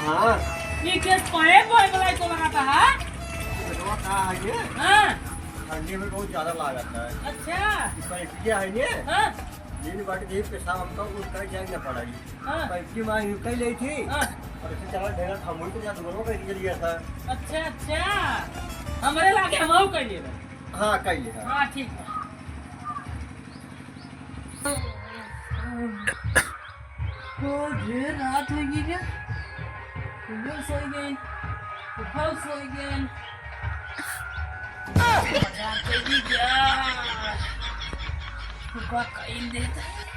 हाँ ये केस पाए बोए मलाई को लगाता है। बेटवा का है ये हाँ ठंडी में बहुत ज्यादा लागत है। अच्छा पैसा है ये हाँ दिन बाट जी पेशाब हमको उसका जाएंगे पड़ेगी। हाँ पैसे मांग कई ली थी हाँ और इसे चला ढेर हम तो जा दोनों का लिया था। अच्छा अच्छा हमारे लागे हम कर लिए। हाँ कई लिया। हाँ ठीक है। ढेर रात हो गई क्या? सुबह सो गए, सुबह सो गए। मजा कहीं क्या? सुबह कहीं देता है।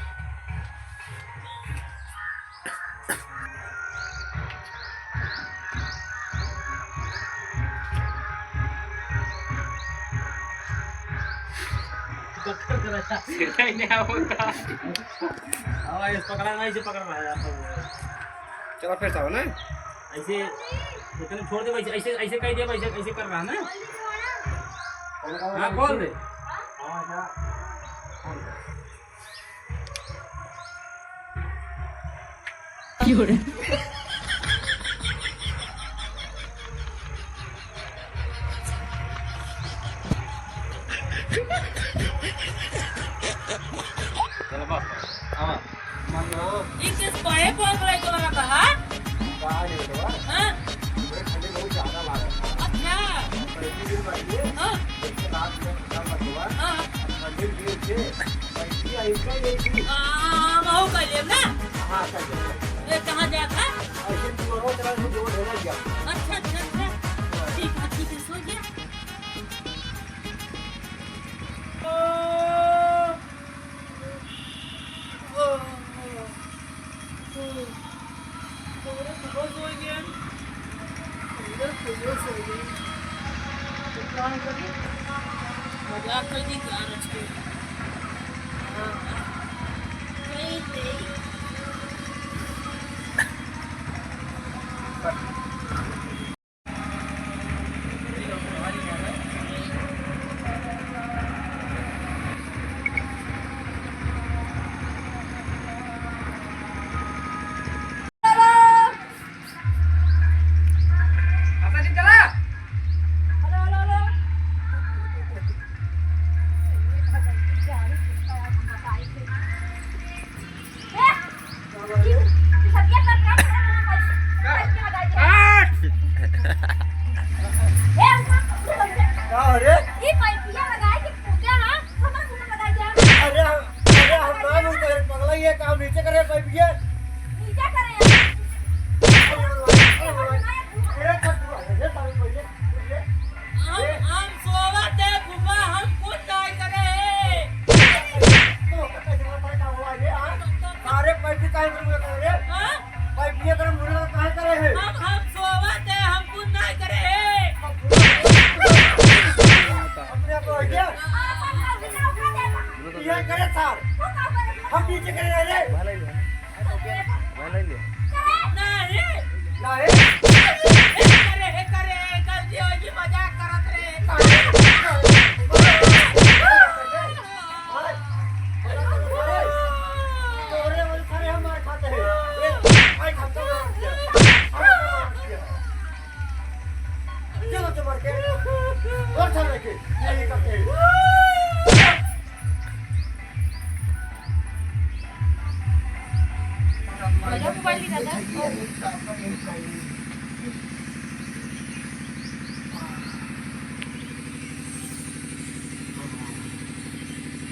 नहीं होता। हाँ इस पकड़ा नहीं से पकड़ रहा है आप। चलो फिर जाओ ना ऐसे इतने छोड़ दे वैसे ऐसे ऐसे कह दिया वैसे ऐसे कर रहा है ना। हाँ बोल दे। क्यों रे? चलो बस हाँ मनो इस पाए बोल रहा है तो लगा था कहाँ नहीं बेटवा हाँ ठंडी बहुत ज्यादा लागत है। अच्छा पैसे दिन मांगिए हाँ इसके बाद में पता लगवा हाँ ठंडी दिन से पैसे आई कई ली थी। महू कर लिए ना। हाँ कई ली। ये कहाँ गया था? ऐसे दोनों तरह से जो ढेर गया। अच्छा अच्छा अच्छा ठीक है सो गया। मजाक कर दी आज के। क्या हो रे? ये पाइपिया लगाए कि पूजा हां हमर मुंह लगा दिया। अरे हम ना मुंह करे पगला ये काम नीचे करे पाइप ये। नीचे करे अरे कट ये तारे पहले हम सोवत है बुआ हम कुछ नहीं करे। तो कटा जमा पर का हुआ ये हां सारे पाइप काहे करे रे? हाँ पाइप ये करे मुंह काहे करे है? हम सोवत है हम कुछ नहीं करे। अपने को आइडिया ये करे सर हम नीचे करे रे नहीं ना है करे गलती हो गई मजाक करत रे। तोरे वाले सारे हम मार खाते हैं ये आई खाता है चलो तो मार के और चल के ये करते हैं मोबाइल निकाल